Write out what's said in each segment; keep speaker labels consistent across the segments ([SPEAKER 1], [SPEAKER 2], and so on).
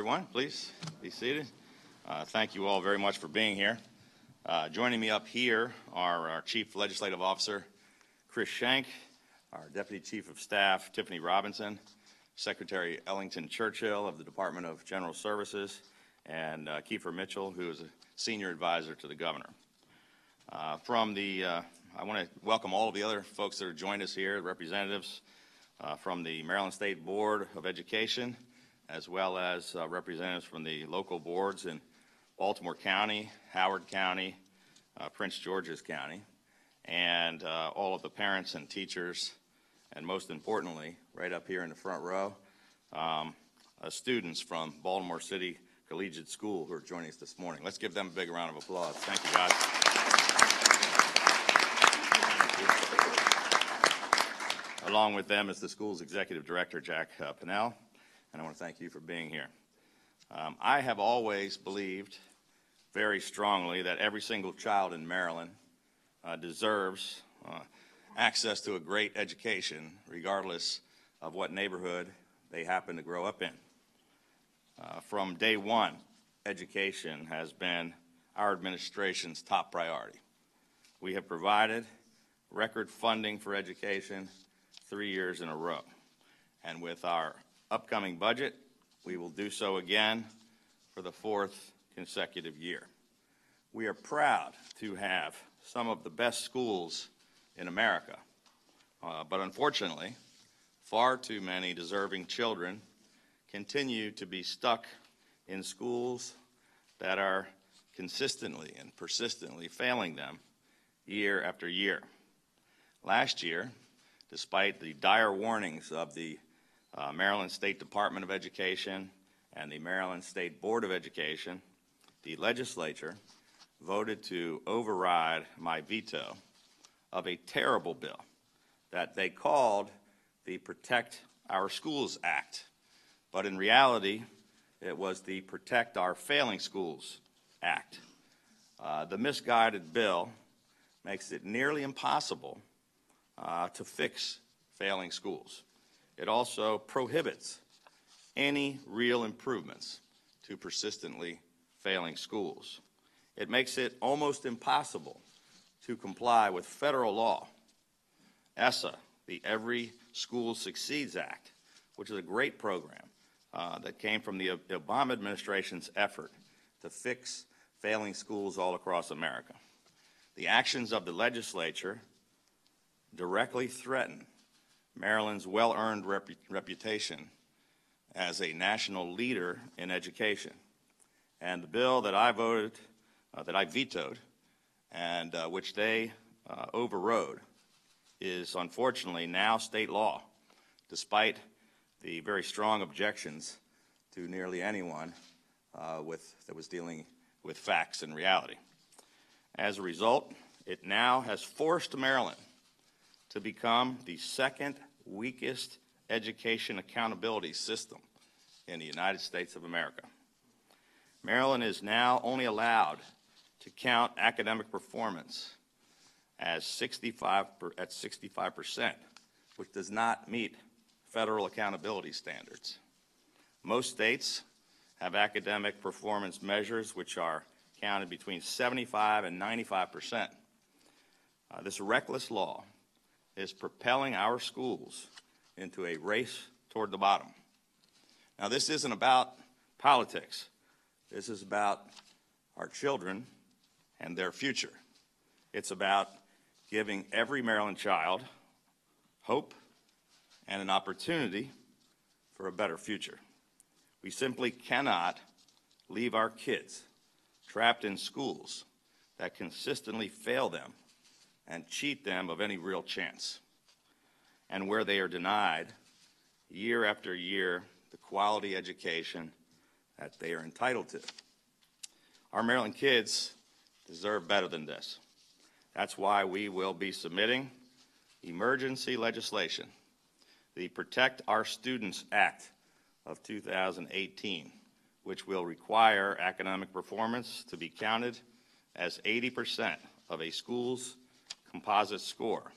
[SPEAKER 1] everyone. Please be seated. Thank you all very much for being here. Joining me up here are our Chief Legislative Officer, Chris Schenk, our Deputy Chief of Staff, Tiffany Robinson, Secretary Ellington Churchill of the Department of General Services, and Kiefer Mitchell, who is a Senior Advisor to the Governor. I want to welcome all of the other folks that are joined us here, representatives from the Maryland State Board of Education, as well as representatives from the local boards in Baltimore County, Howard County, Prince George's County, and all of the parents and teachers, and most importantly, right up here in the front row, students from Baltimore City Collegiate School who are joining us this morning. Let's give them a big round of applause. Thank you, guys. Thank you. Along with them is the school's Executive Director, Jack Pinnell. And I want to thank you for being here. I have always believed very strongly that every single child in Maryland deserves access to a great education, regardless of what neighborhood they happen to grow up in. From day one, education has been our administration's top priority. We have provided record funding for education 3 years in a row. And with our upcoming budget, we will do so again for the 4th consecutive year. We are proud to have some of the best schools in America, but unfortunately, far too many deserving children continue to be stuck in schools that are consistently and persistently failing them year after year. Last year, despite the dire warnings of the Maryland State Department of Education and the Maryland State Board of Education, the legislature voted to override my veto of a terrible bill that they called the Protect Our Schools Act. But in reality, it was the Protect Our Failing Schools Act. The misguided bill makes it nearly impossible to fix failing schools. It also prohibits any real improvements to persistently failing schools. It makes it almost impossible to comply with federal law. ESSA, the Every School Succeeds Act, which is a great program that came from the Obama administration's effort to fix failing schools all across America. The actions of the legislature directly threaten Maryland's well-earned reputation as a national leader in education. And the bill that I vetoed, and which they overrode, is unfortunately now state law, despite the very strong objections to nearly anyone that was dealing with facts and reality. As a result, it now has forced Maryland to become the second weakest education accountability system in the United States of America. Maryland is now only allowed to count academic performance as 65%, which does not meet federal accountability standards. Most states have academic performance measures which are counted between 75 and 95%. This reckless law is propelling our schools into a race toward the bottom. Now, this isn't about politics. This is about our children and their future. It's about giving every Maryland child hope and an opportunity for a better future. We simply cannot leave our kids trapped in schools that consistently fail them and cheat them of any real chance, and where they are denied year after year the quality education that they are entitled to. Our Maryland kids deserve better than this. That's why we will be submitting emergency legislation, the Protect Our Students Act of 2018, which will require academic performance to be counted as 80% of a school's composite score,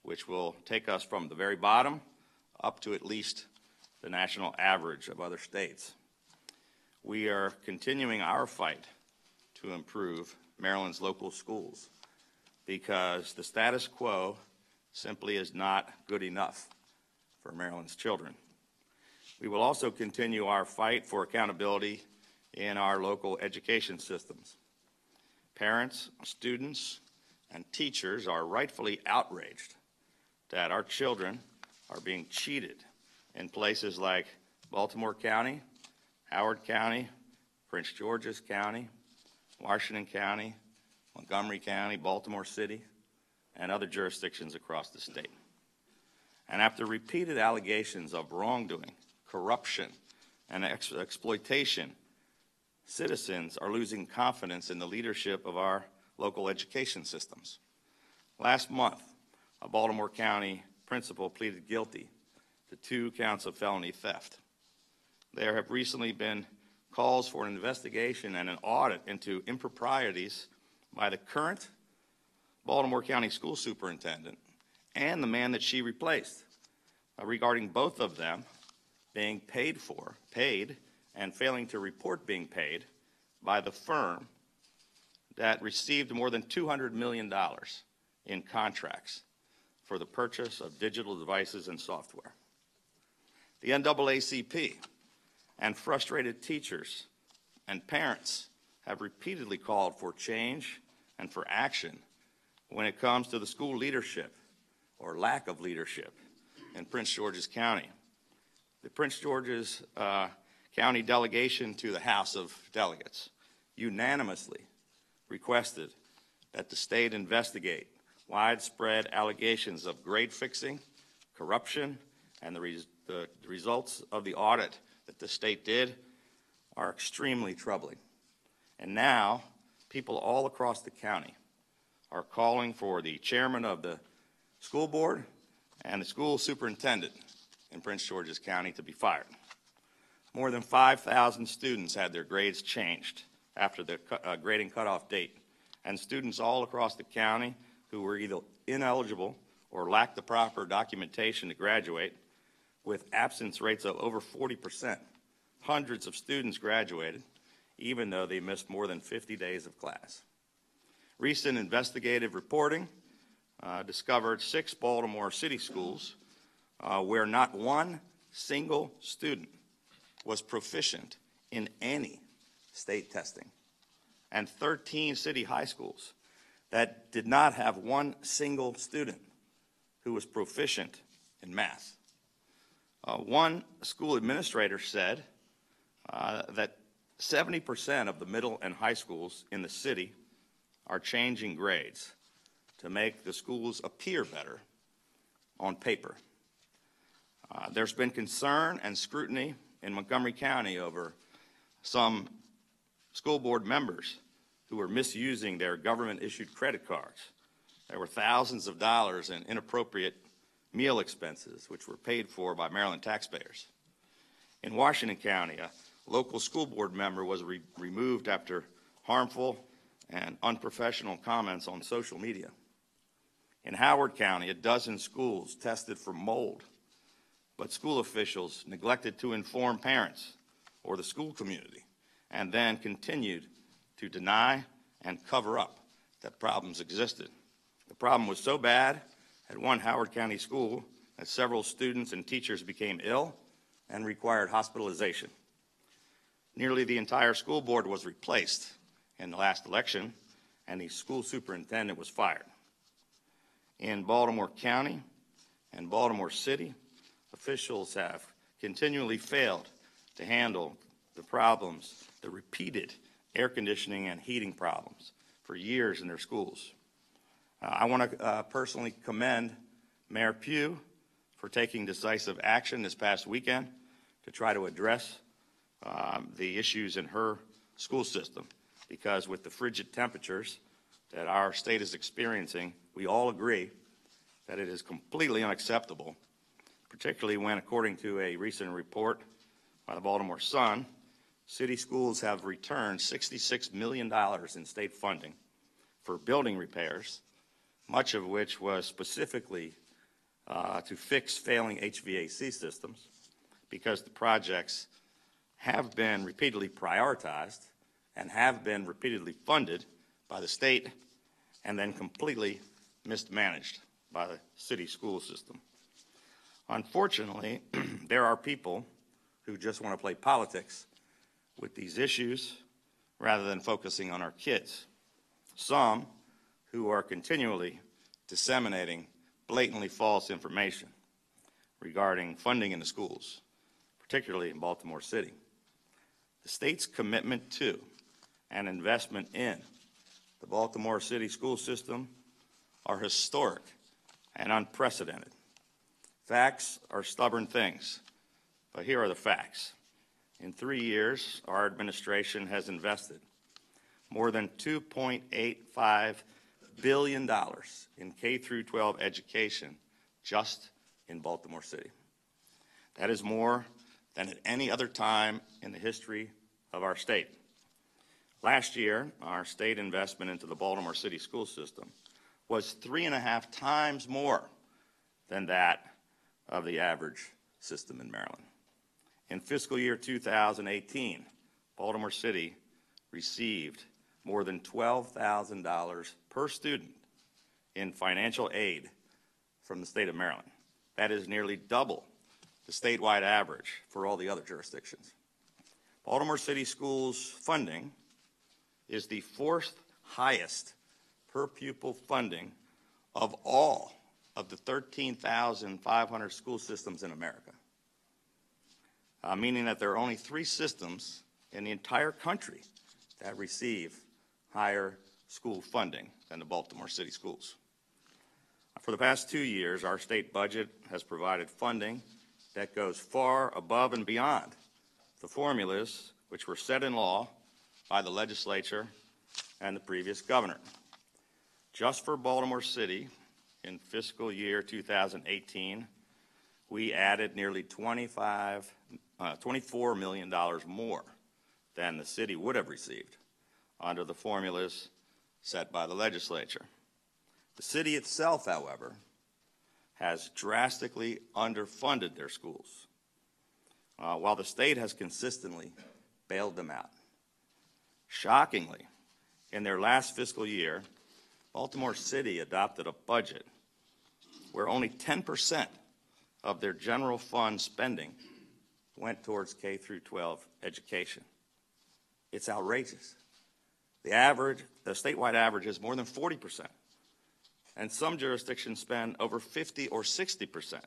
[SPEAKER 1] which will take us from the very bottom up to at least the national average of other states. we are continuing our fight to improve Maryland's local schools because the status quo simply is not good enough for Maryland's children. We will also continue our fight for accountability in our local education systems. Parents, students, and teachers are rightfully outraged that our children are being cheated in places like Baltimore County, Howard County, Prince George's County, Washington County, Montgomery County, Baltimore City, and other jurisdictions across the state. And after repeated allegations of wrongdoing, corruption, and exploitation, citizens are losing confidence in the leadership of our local education systems. Last month, a Baltimore County principal pleaded guilty to 2 counts of felony theft. There have recently been calls for an investigation and an audit into improprieties by the current Baltimore County school superintendent and the man that she replaced, regarding both of them being paid and failing to report being paid by the firm that received more than $200 million in contracts for the purchase of digital devices and software. The NAACP and frustrated teachers and parents have repeatedly called for change and for action when it comes to the school leadership or lack of leadership in Prince George's County. The Prince George's County delegation to the House of Delegates unanimously requested that the state investigate widespread allegations of grade fixing, corruption, and the results of the audit that the state did are extremely troubling. And now, people all across the county are calling for the chairman of the school board and the school superintendent in Prince George's County to be fired. More than 5,000 students had their grades changed after the grading cutoff date, and students all across the county who were either ineligible or lacked the proper documentation to graduate, with absence rates of over 40%. Hundreds of students graduated, even though they missed more than 50 days of class. Recent investigative reporting discovered 6 Baltimore City schools where not one single student was proficient in any state testing, and 13 city high schools that did not have one single student who was proficient in math. One school administrator said that 70% of the middle and high schools in the city are changing grades to make the schools appear better on paper. There's been concern and scrutiny in Montgomery County over some school board members who were misusing their government-issued credit cards. There were thousands of dollars in inappropriate meal expenses, which were paid for by Maryland taxpayers. In Washington County, a local school board member was removed after harmful and unprofessional comments on social media. In Howard County, a dozen schools tested for mold, but school officials neglected to inform parents or the school community, and then continued to deny and cover up that problems existed. The problem was so bad at one Howard County school that several students and teachers became ill and required hospitalization. Nearly the entire school board was replaced in the last election, and the school superintendent was fired. In Baltimore County and Baltimore City, officials have continually failed to handle the problems, the repeated air conditioning and heating problems for years in their schools. I want to personally commend Mayor Pugh for taking decisive action this past weekend to try to address the issues in her school system, because with the frigid temperatures that our state is experiencing, we all agree that it is completely unacceptable, particularly when, according to a recent report by the Baltimore Sun, city schools have returned $66 million in state funding for building repairs, much of which was specifically to fix failing HVAC systems, because the projects have been repeatedly prioritized and have been repeatedly funded by the state and then completely mismanaged by the city school system. Unfortunately, there are people who just want to play politics with these issues rather than focusing on our kids. Some who are continually disseminating blatantly false information regarding funding in the schools, particularly in Baltimore City. The state's commitment to and investment in the Baltimore City school system are historic and unprecedented. Facts are stubborn things, but here are the facts. In 3 years, our administration has invested more than $2.85 billion in K-12 education just in Baltimore City. That is more than at any other time in the history of our state. Last year, our state investment into the Baltimore City school system was 3.5 times more than that of the average system in Maryland. In fiscal year 2018, Baltimore City received more than $12,000 per student in financial aid from the state of Maryland. That is nearly double the statewide average for all the other jurisdictions. Baltimore City Schools funding is the 4th highest per pupil funding of all of the 13,500 school systems in America, meaning that there are only 3 systems in the entire country that receive higher school funding than the Baltimore City Schools. For the past 2 years, our state budget has provided funding that goes far above and beyond the formulas which were set in law by the legislature and the previous governor. Just for Baltimore City, in fiscal year 2018, we added nearly $24 million more than the city would have received under the formulas set by the legislature. The city itself, however, has drastically underfunded their schools, while the state has consistently bailed them out. Shockingly, in their last fiscal year, Baltimore City adopted a budget where only 10% of their general fund spending went towards K-12 education. It's outrageous. The statewide average is more than 40%, and some jurisdictions spend over 50 or 60%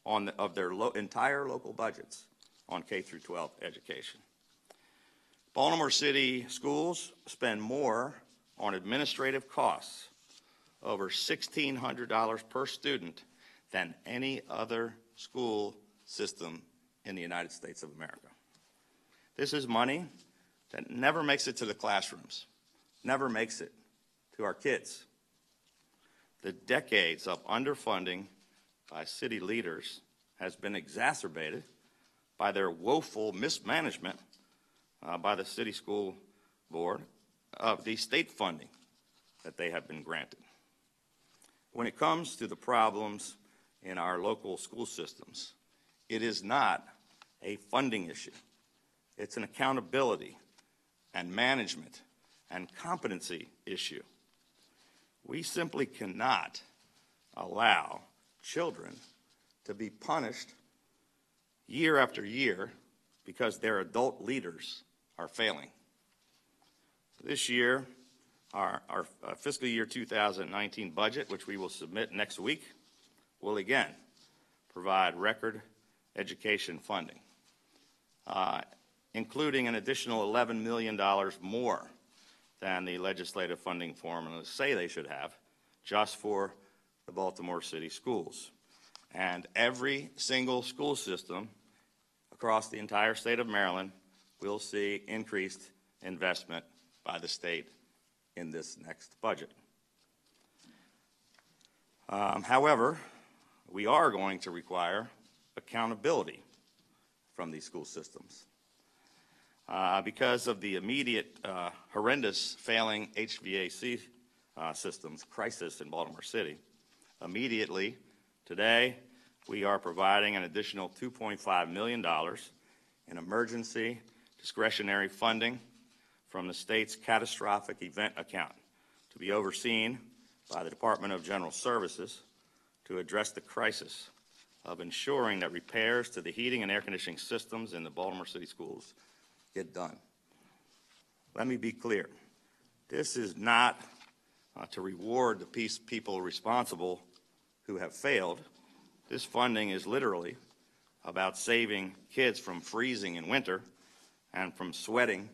[SPEAKER 1] of their entire local budgets on K-12 education. Baltimore City schools spend more on administrative costs, over $1,600 per student, than any other school system in the United States of America. This is money that never makes it to the classrooms, never makes it to our kids. The decades of underfunding by city leaders has been exacerbated by their woeful mismanagement by the city school board of the state funding that they have been granted. When it comes to the problems in our local school systems, it is not a funding issue. It's an accountability and management and competency issue. We simply cannot allow children to be punished year after year because their adult leaders are failing. This year, our fiscal year 2019 budget, which we will submit next week, will again provide record education funding, including an additional $11 million more than the legislative funding formulas say they should have, just for the Baltimore City schools. And every single school system across the entire state of Maryland will see increased investment by the state in this next budget. However, we are going to require accountability from these school systems. Because of the immediate horrendous failing HVAC systems crisis in Baltimore City, immediately today we are providing an additional $2.5 million in emergency discretionary funding from the state's catastrophic event account to be overseen by the Department of General Services to address the crisis of ensuring that repairs to the heating and air conditioning systems in the Baltimore City schools get done. Let me be clear. This is not to reward the people responsible who have failed. This funding is literally about saving kids from freezing in winter and from sweating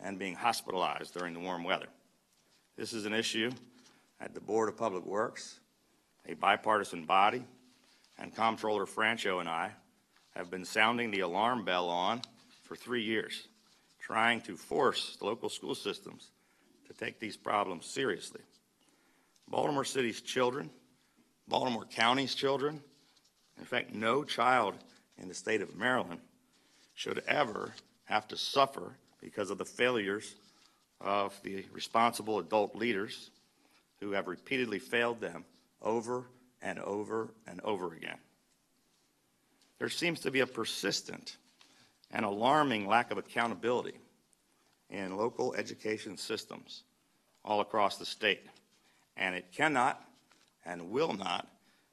[SPEAKER 1] and being hospitalized during the warm weather. This is an issue at the Board of Public Works, a bipartisan body, and Comptroller Francho and I have been sounding the alarm bell on for 3 years, trying to force the local school systems to take these problems seriously. Baltimore City's children, Baltimore County's children, in fact, no child in the state of Maryland should ever have to suffer because of the failures of the responsible adult leaders who have repeatedly failed them over and over and over again. There seems to be a persistent and alarming lack of accountability in local education systems all across the state, and it cannot and will not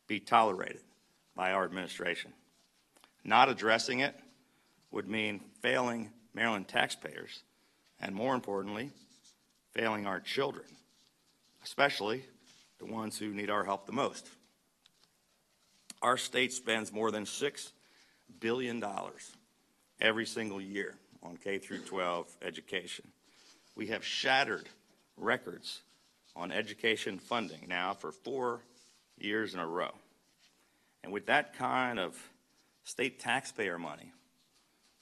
[SPEAKER 1] be tolerated by our administration. Not addressing it would mean failing Maryland taxpayers and, more importantly, failing our children, especially the ones who need our help the most. Our state spends more than $6 billion every single year on K through 12 education. We have shattered records on education funding now for 4 years in a row. And with that kind of state taxpayer money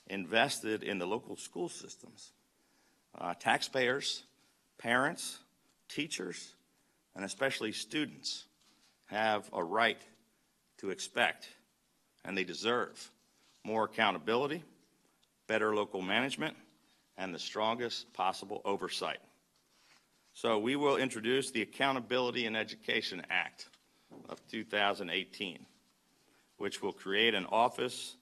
[SPEAKER 1] invested in the local school systems, taxpayers, parents, teachers, and especially students have a right to expect, and they deserve, more accountability, better local management, and the strongest possible oversight. So we will introduce the Accountability in Education Act of 2018, which will create an Office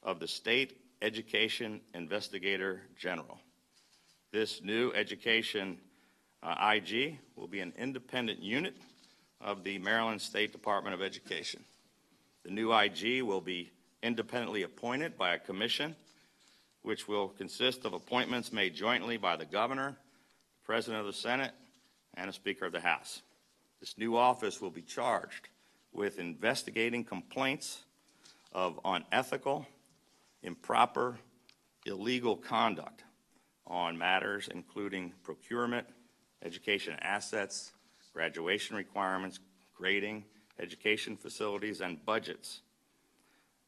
[SPEAKER 1] of the State Education Investigator General. This new education IG will be an independent unit of the Maryland State Department of Education. The new IG will be independently appointed by a commission, which will consist of appointments made jointly by the governor, the president of the Senate, and a speaker of the House. This new office will be charged with investigating complaints of unethical, improper, illegal conduct on matters including procurement, education assets, graduation requirements, grading, education facilities, and budgets.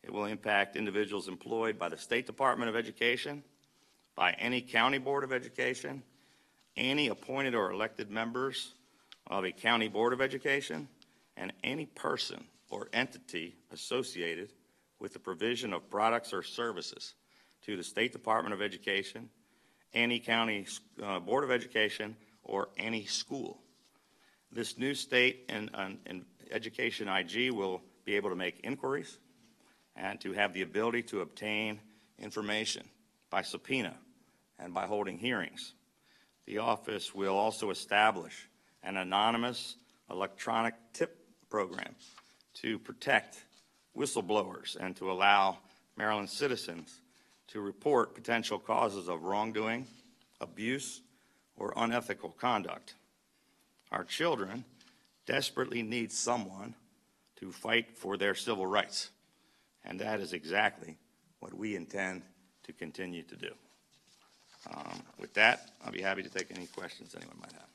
[SPEAKER 1] It will impact individuals employed by the State Department of Education, by any county board of education, any appointed or elected members of a county board of education, and any person or entity associated with the provision of products or services to the State Department of Education, any county board of education, or any school. This new state and education IG will be able to make inquiries and to have the ability to obtain information by subpoena and by holding hearings. The office will also establish an anonymous electronic tip program to protect whistleblowers and to allow Maryland citizens to report potential causes of wrongdoing, abuse, or unethical conduct. Our children desperately need someone to fight for their civil rights, and that is exactly what we intend to continue to do. With that, I'll be happy to take any questions anyone might have.